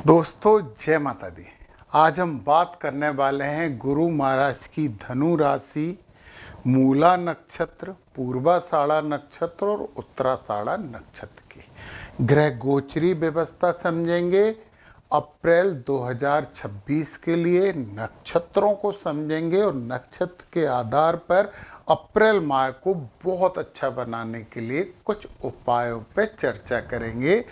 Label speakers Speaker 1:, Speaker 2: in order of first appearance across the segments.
Speaker 1: दोस्तों जय माता दी। आज हम बात करने वाले हैं गुरु महाराज की धनु राशि, मूला नक्षत्र, पूर्वाषाढ़ा नक्षत्र और उत्तराषाढ़ा नक्षत्र की ग्रह गोचरी व्यवस्था समझेंगे। अप्रैल 2026 के लिए नक्षत्रों को समझेंगे और नक्षत्र के आधार पर अप्रैल माह को बहुत अच्छा बनाने के लिए कुछ उपायों पर चर्चा करेंगे।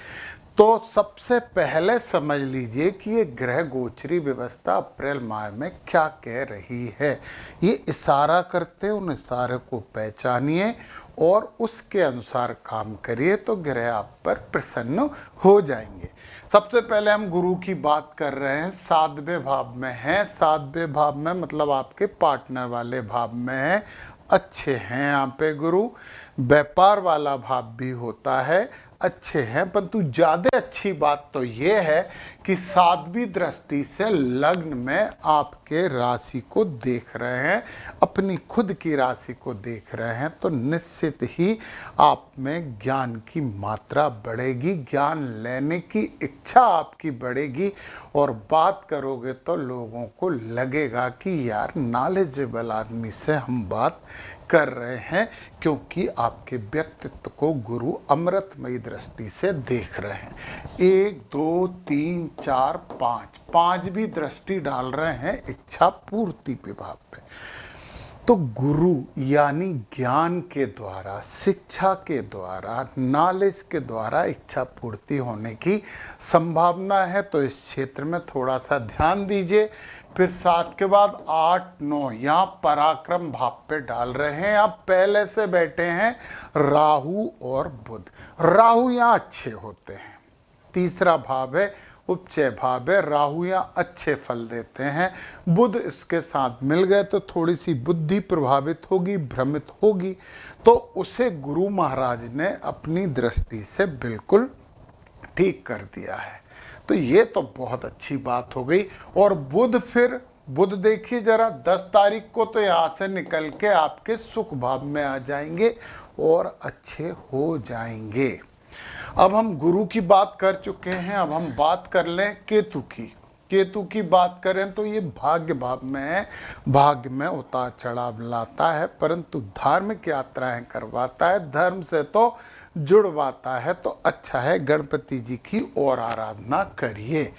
Speaker 1: तो सबसे पहले समझ लीजिए कि ये ग्रह गोचरी व्यवस्था अप्रैल माह में क्या कह रही है। ये इशारा करते उन इशारे को पहचानिए और उसके अनुसार काम करिए तो ग्रह आप पर प्रसन्न हो जाएंगे। सबसे पहले हम गुरु की बात कर रहे हैं। 7वें भाव में है। 7वें भाव में मतलब आपके पार्टनर वाले भाव में है। अच्छे हैं यहाँ पे गुरु। व्यापार वाला भाव भी होता है, अच्छे हैं। परंतु ज़्यादा अच्छी बात तो ये है कि 7वीं दृष्टि से लग्न में आपके राशि को देख रहे हैं, अपनी खुद की राशि को देख रहे हैं, तो निश्चित ही आप में ज्ञान की मात्रा बढ़ेगी, ज्ञान लेने की इच्छा आपकी बढ़ेगी और बात करोगे तो लोगों को लगेगा कि यार नॉलेजेबल आदमी से हम बात कर रहे हैं, क्योंकि आपके व्यक्तित्व को गुरु अमृतमयी दृष्टि से देख रहे हैं। 1 2 3 4 5 5वीं दृष्टि डाल रहे हैं इच्छा पूर्ति विभाग पे। तो गुरु यानी ज्ञान के द्वारा, शिक्षा के द्वारा, नॉलेज के द्वारा इच्छा पूर्ति होने की संभावना है। तो इस क्षेत्र में थोड़ा सा ध्यान दीजिए। फिर 7 के बाद 8 9 यहाँ पराक्रम भाव पे डाल रहे हैं। आप पहले से बैठे हैं राहु और बुध। राहु यहाँ अच्छे होते हैं। तीसरा भाव है उपचय भाव है। राहु यहाँ अच्छे फल देते हैं। बुध इसके साथ मिल गए तो थोड़ी सी बुद्धि प्रभावित होगी, भ्रमित होगी। तो उसे गुरु महाराज ने अपनी दृष्टि से बिल्कुल ठीक कर दिया है। तो ये तो बहुत अच्छी बात हो गई। और बुध देखिए जरा 10 तारीख को तो यहाँ से निकल के आपके सुख भाव में आ जाएंगे और अच्छे हो जाएंगे। अब हम गुरु की बात कर चुके हैं। अब हम बात कर लें केतु की बात करें तो ये भाग्य भाव में है। भाग्य में उतार चढ़ाव लाता है, परंतु धार्मिक यात्राएं करवाता है, धर्म से तो जुड़वाता है। तो अच्छा है, गणपति जी की और आराधना करिए।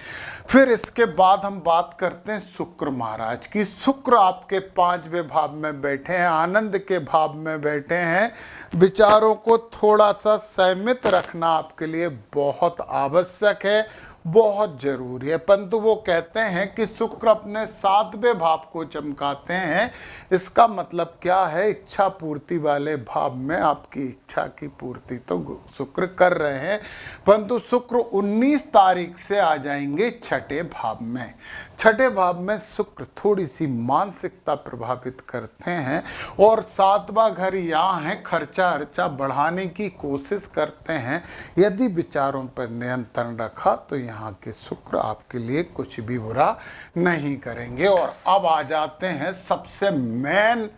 Speaker 1: फिर इसके बाद हम बात करते हैं शुक्र महाराज की। शुक्र आपके 5वें भाव में बैठे हैं, आनंद के भाव में बैठे हैं। विचारों को थोड़ा सा संयमित रखना आपके लिए बहुत आवश्यक है, बहुत जरूरी है। परंतु वो कहते हैं कि शुक्र अपने 7वें भाव को चमकाते हैं। इसका मतलब क्या है? इच्छा पूर्ति वाले भाव में आपकी इच्छा की पूर्ति तो शुक्र कर रहे हैं, परंतु शुक्र 19 तारीख से आ जाएंगे 6ठे भाव में। 6ठे भाव में शुक्र थोड़ी सी मानसिकता प्रभावित करते हैं और 7वां घर यहाँ है, खर्चा अर्चा बढ़ाने की कोशिश करते हैं। यदि विचारों पर नियंत्रण रखा तो यहाँ के शुक्र आपके लिए कुछ भी बुरा नहीं करेंगे। और अब आ जाते हैं सबसे मेन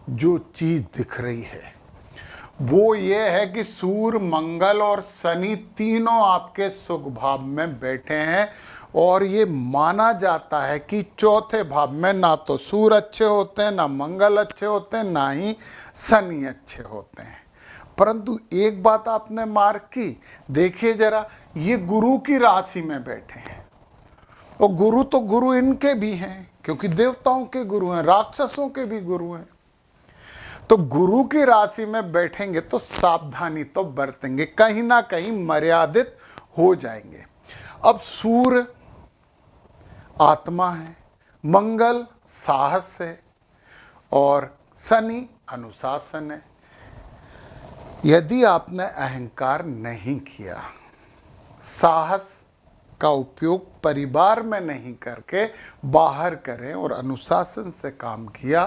Speaker 1: जो चीज दिख रही है, वो ये है कि सूर्य, मंगल और शनि तीनों आपके सुख भाव में बैठे हैं। और ये माना जाता है कि 4थे भाव में ना तो सूर्य अच्छे होते हैं, ना मंगल अच्छे होते हैं, ना ही शनि अच्छे होते हैं। परंतु एक बात आपने मार्क की, देखिए जरा, ये गुरु की राशि में बैठे हैं। और गुरु तो गुरु इनके भी हैं, क्योंकि देवताओं के गुरु हैं, राक्षसों के भी गुरु हैं। तो गुरु की राशि में बैठेंगे तो सावधानी तो बरतेंगे, कहीं ना कहीं मर्यादित हो जाएंगे। अब सूर्य आत्मा है, मंगल साहस है और शनि अनुशासन है। यदि आपने अहंकार नहीं किया, साहस का उपयोग परिवार में नहीं करके बाहर करें और अनुशासन से काम किया,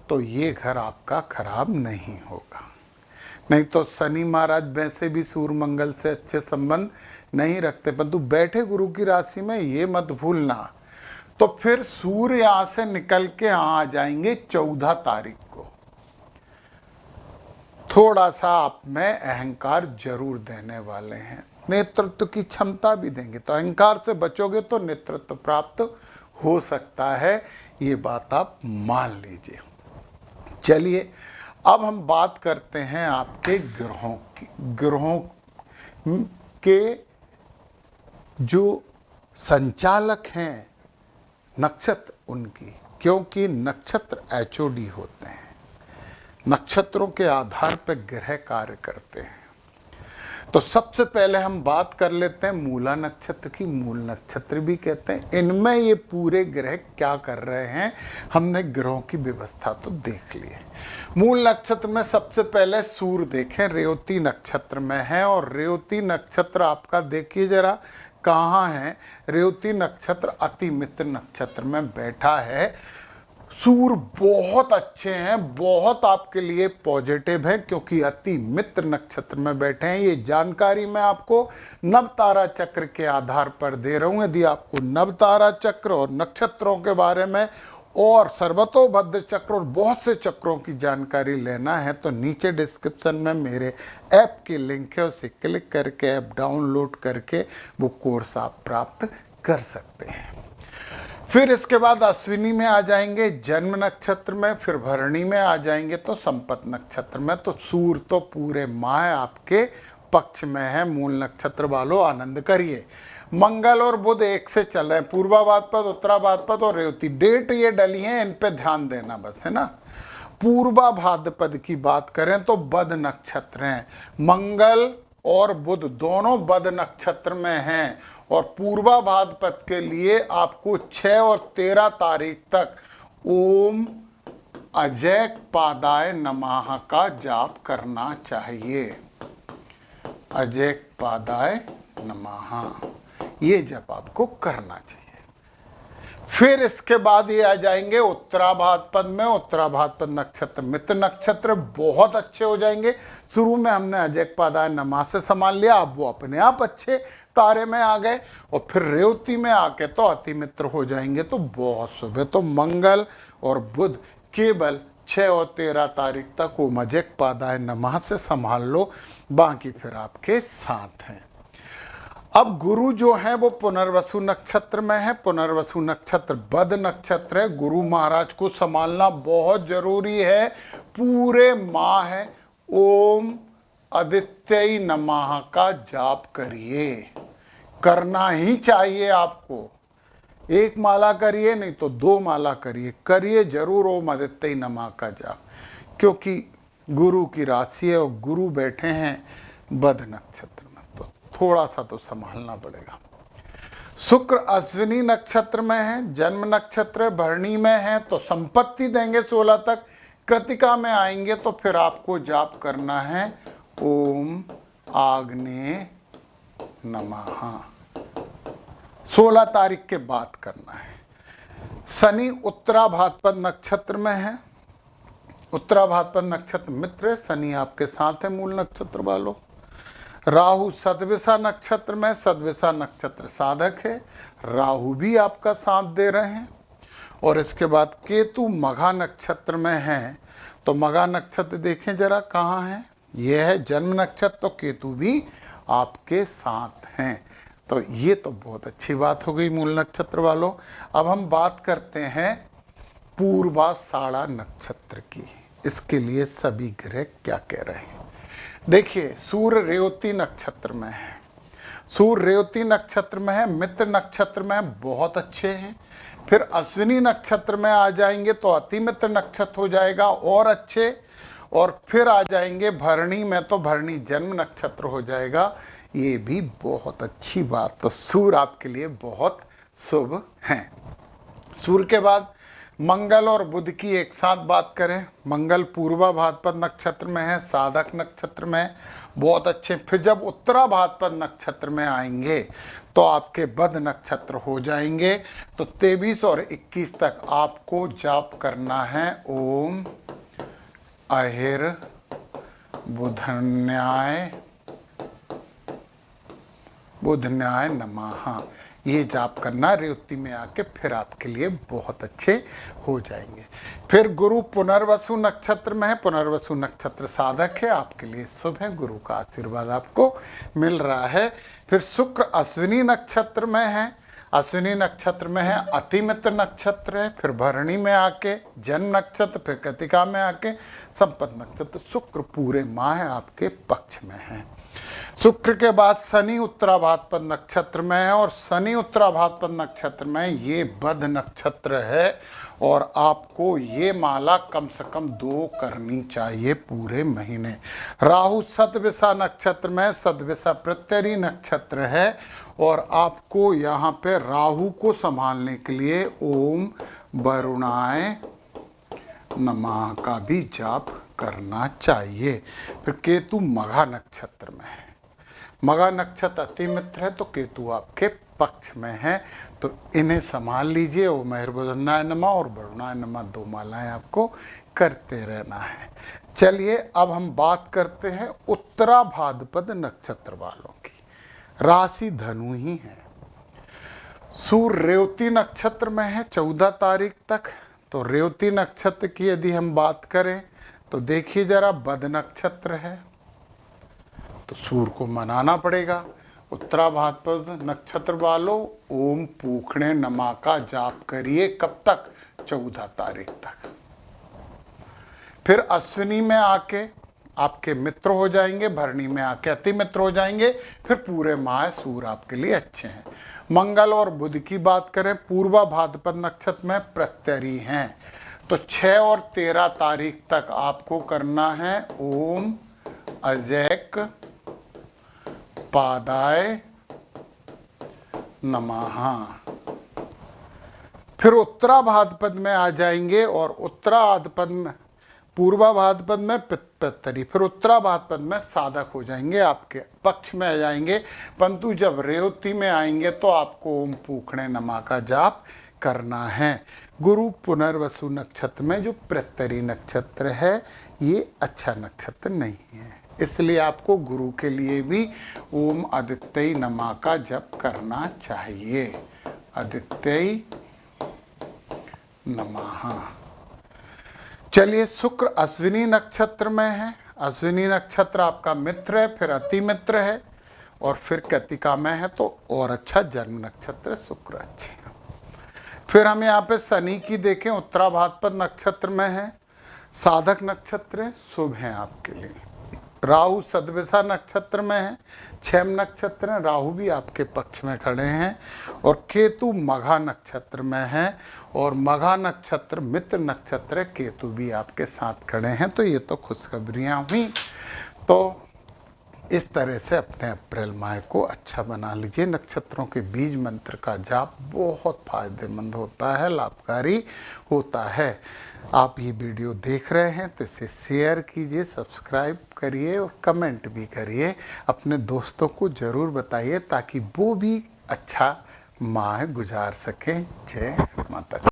Speaker 1: तो ये घर आपका खराब नहीं होगा। नहीं तो शनि महाराज वैसे भी सूर्य मंगल से अच्छे संबंध नहीं रखते, परंतु बैठे गुरु की राशि में, ये मत भूलना। तो फिर सूर्य यहाँ से निकल के यहाँ आ जाएंगे 14 तारीख को। थोड़ा सा आप में अहंकार जरूर देने वाले हैं नेतृत्व की क्षमता भी देंगे। तो अहंकार से बचोगे तो नेतृत्व प्राप्त हो सकता है, ये बात आप मान लीजिए। चलिए अब हम बात करते हैं आपके ग्रहों के जो संचालक हैं नक्षत्र उनकी, क्योंकि नक्षत्र एचओडी होते हैं, नक्षत्रों के आधार पर ग्रह कार्य करते हैं। तो सबसे पहले हम बात कर लेते हैं मूला नक्षत्र की। मूल नक्षत्र भी कहते हैं। इनमें ये पूरे ग्रह क्या कर रहे हैं, हमने ग्रहों की व्यवस्था तो देख ली है। मूल नक्षत्र में सबसे पहले सूर्य देखें, रेवती नक्षत्र में है। और रेवती नक्षत्र आपका देखिए जरा कहाँ है। रेवती नक्षत्र अति मित्र नक्षत्र में बैठा है। सूर्य बहुत अच्छे हैं, बहुत आपके लिए पॉजिटिव है, क्योंकि अति मित्र नक्षत्र में बैठे हैं। ये जानकारी मैं आपको नव तारा चक्र के आधार पर दे रहा हूं। यदि आपको नव तारा चक्र और नक्षत्रों के बारे में और सर्वतोभद्र चक्र और बहुत से चक्रों की जानकारी लेना है तो नीचे डिस्क्रिप्शन में मेरे ऐप की लिंक है, उसे क्लिक करके ऐप डाउनलोड करके वो कोर्स आप प्राप्त कर सकते हैं। फिर इसके बाद अश्विनी में आ जाएंगे जन्म नक्षत्र में, फिर भरणी में आ जाएंगे तो संपत नक्षत्र में। तो सूर्य तो पूरे माह आपके पक्ष में है। मूल नक्षत्र वालों आनंद करिए। मंगल और बुध एक से चल रहे हैं, पूर्वाभाद्रपद, उत्तराभाद्रपद और रेवती। डेट ये डली है, इन पे ध्यान देना बस, है ना। पूर्वाभाद्रपद की बात करें तो बद नक्षत्र हैं। मंगल और बुध दोनों बद नक्षत्र में हैं। और पूर्वाभाद्रपद के लिए आपको 6 और 13 तारीख तक ओम अजय पादाय नमः का जाप करना चाहिए। अजय पादाय नमः ये जप आपको करना चाहिए। फिर इसके बाद ये आ जाएंगे उत्तराभाद्रपद में। उत्तराभाद्रपद नक्षत्र मित्र नक्षत्र बहुत अच्छे हो जाएंगे। शुरू में हमने अजय पादाय नमः से संभाल लिया, अब वो अपने आप अच्छे तारे में आ गए। और फिर रेवती में आके तो अति मित्र हो जाएंगे, तो बहुत शुभ है। तो मंगल और बुध केवल 6 और 13 तारीख तक वो अजय पादाय नमः से संभाल लो, बाकी फिर आपके साथ हैं। अब गुरु जो है वो पुनर्वसु नक्षत्र में है। पुनर्वसु नक्षत्र बद नक्षत्र है। गुरु महाराज को संभालना बहुत जरूरी है। पूरे माह है ओम आदित्य नमः का जाप करिए, करना ही चाहिए आपको। एक माला करिए, नहीं तो 2 माला करिए, करिए जरूर ओम आदित्य नमः का जाप, क्योंकि गुरु की राशि है और गुरु बैठे हैं बद नक्षत्र में, तो थोड़ा सा तो संभालना पड़ेगा। शुक्र अश्विनी नक्षत्र में है, जन्म नक्षत्र भरणी में है, तो संपत्ति देंगे 16 तक। कृतिका में आएंगे तो फिर आपको जाप करना है ओम आग्नेय नमः। 16 तारीख के बाद करना है। शनि उत्तराभाद्रपद नक्षत्र में है। उत्तराभाद्रपद नक्षत्र मित्र है, शनि आपके साथ है मूल नक्षत्र वालों। राहु सतविषा नक्षत्र में, सतविषा नक्षत्र साधक है, राहु भी आपका साथ दे रहे हैं। और इसके बाद केतु मघा नक्षत्र में है। तो मघा नक्षत्र देखें जरा कहाँ है, यह है जन्म नक्षत्र, तो केतु भी आपके साथ हैं। तो ये तो बहुत अच्छी बात हो गई मूल नक्षत्र वालों। अब हम बात करते हैं पूर्वाषाढ़ा नक्षत्र की। इसके लिए सभी ग्रह क्या कह रहे हैं देखिए। सूर्य रेवती नक्षत्र में है। सूर्य रेवती नक्षत्र में है, मित्र नक्षत्र में बहुत अच्छे हैं। फिर अश्विनी नक्षत्र में आ जाएंगे तो अति मित्र नक्षत्र हो जाएगा और अच्छे। और फिर आ जाएंगे भरणी में, तो भरणी जन्म नक्षत्र हो जाएगा, ये भी बहुत अच्छी बात। तो सूर्य आपके लिए बहुत शुभ हैं। सूर्य के बाद मंगल और बुध की एक साथ बात करें। मंगल पूर्वाभाद्रपद नक्षत्र में है, साधक नक्षत्र में, बहुत अच्छे। फिर जब उत्तराभाद्रपद नक्षत्र में आएंगे तो आपके बद नक्षत्र हो जाएंगे। तो 23 और 21 तक आपको जाप करना है ओम अहिर बुधन्याय नमः। ये जाप करना रेवती में आके, फिर आपके लिए बहुत अच्छे हो जाएंगे। फिर गुरु पुनर्वसु नक्षत्र में है। पुनर्वसु नक्षत्र साधक है, आपके लिए शुभ है, गुरु का आशीर्वाद आपको मिल रहा है। फिर शुक्र अश्विनी नक्षत्र में है। अश्विनी नक्षत्र में है, अतिमित्र नक्षत्र है। फिर भरणी में आके जन्म नक्षत्र, फिर कृतिका में आके संपत नक्षत्र। शुक्र पूरे माह आपके पक्ष में है। शुक्र के बाद शनि उत्तराभाद्रपद नक्षत्र में है, और शनि उत्तराभाद्रपद नक्षत्र में ये बध नक्षत्र है, और आपको ये माला कम से कम 2 करनी चाहिए पूरे महीने। राहु सतविषा नक्षत्र में, सतविषा प्रत्यरी नक्षत्र है, और आपको यहाँ पे राहु को संभालने के लिए ओम वरुणाय नमः का भी जाप करना चाहिए। फिर केतु मघा नक्षत्र में है। मघा नक्षत्र अति मित्र है, तो केतु आपके पक्ष में है, तो इन्हें संभाल लीजिए। ओम महेरबुधनाय नमः और वरुणाय नमः 2 मालाएं आपको करते रहना है। चलिए अब हम बात करते हैं उत्तराभाद्रपद नक्षत्र वालों की। राशि धनु ही है। सूर्य रेवती नक्षत्र में है 14 तारीख तक। तो रेवती नक्षत्र की यदि हम बात करें तो देखिए जरा, बद नक्षत्र है तो सूर्य को मनाना पड़ेगा। उत्तराभाद्रपद नक्षत्र वालों ओम पूखणे नमा का जाप करिए। कब तक? 14 तारीख तक। फिर अश्विनी में आके आपके मित्र हो जाएंगे, भरणी में आके अति मित्र हो जाएंगे। फिर पूरे माह सूर्य आपके लिए अच्छे हैं। मंगल और बुध की बात करें, पूर्वा भाद्रपद नक्षत्र में प्रत्यरी हैं, तो 6 और 13 तारीख तक आपको करना है ओम अजैक पादाय नमः। फिर उत्तरा भाद्रपद में आ जाएंगे, और उत्तरा भाद्रपद में पूर्वा भाद्रपद में पितरी, फिर उत्तरा भाद्रपद में साधक हो जाएंगे, आपके पक्ष में आ जाएंगे। परंतु जब रेवती में आएंगे तो आपको ओम पूखणे नमा का जाप करना है। गुरु पुनर्वसु नक्षत्र में जो प्रत्यरी नक्षत्र है, ये अच्छा नक्षत्र नहीं है, इसलिए आपको गुरु के लिए भी ओम आदित्य नमा का जप करना चाहिए। आदित्य नमः। चलिए, शुक्र अश्विनी नक्षत्र में है। अश्विनी नक्षत्र आपका मित्र है, फिर अति मित्र है, और फिर कृतिका में है, तो और अच्छा जन्म नक्षत्र शुक्र अच्छे हैं। फिर हम यहाँ पे शनि की देखें, उत्तरा भाद्रपद नक्षत्र में है, साधक नक्षत्र है, शुभ है आपके लिए। राहु सदविषा नक्षत्र में है, क्षम नक्षत्र है, राहु भी आपके पक्ष में खड़े हैं, और केतु मघा नक्षत्र में है, और मघा नक्षत्र मित्र नक्षत्र है, केतु भी आपके साथ खड़े हैं। तो ये तो खुशखबरियाँ हुई। तो इस तरह से अपने अप्रैल माह को अच्छा बना लीजिए। नक्षत्रों के बीज मंत्र का जाप बहुत फायदेमंद होता है, लाभकारी होता है। आप ये वीडियो देख रहे हैं तो इसे शेयर कीजिए, सब्सक्राइब करिए और कमेंट भी करिए। अपने दोस्तों को ज़रूर बताइए ताकि वो भी अच्छा माह गुजार सकें। जय माता दी।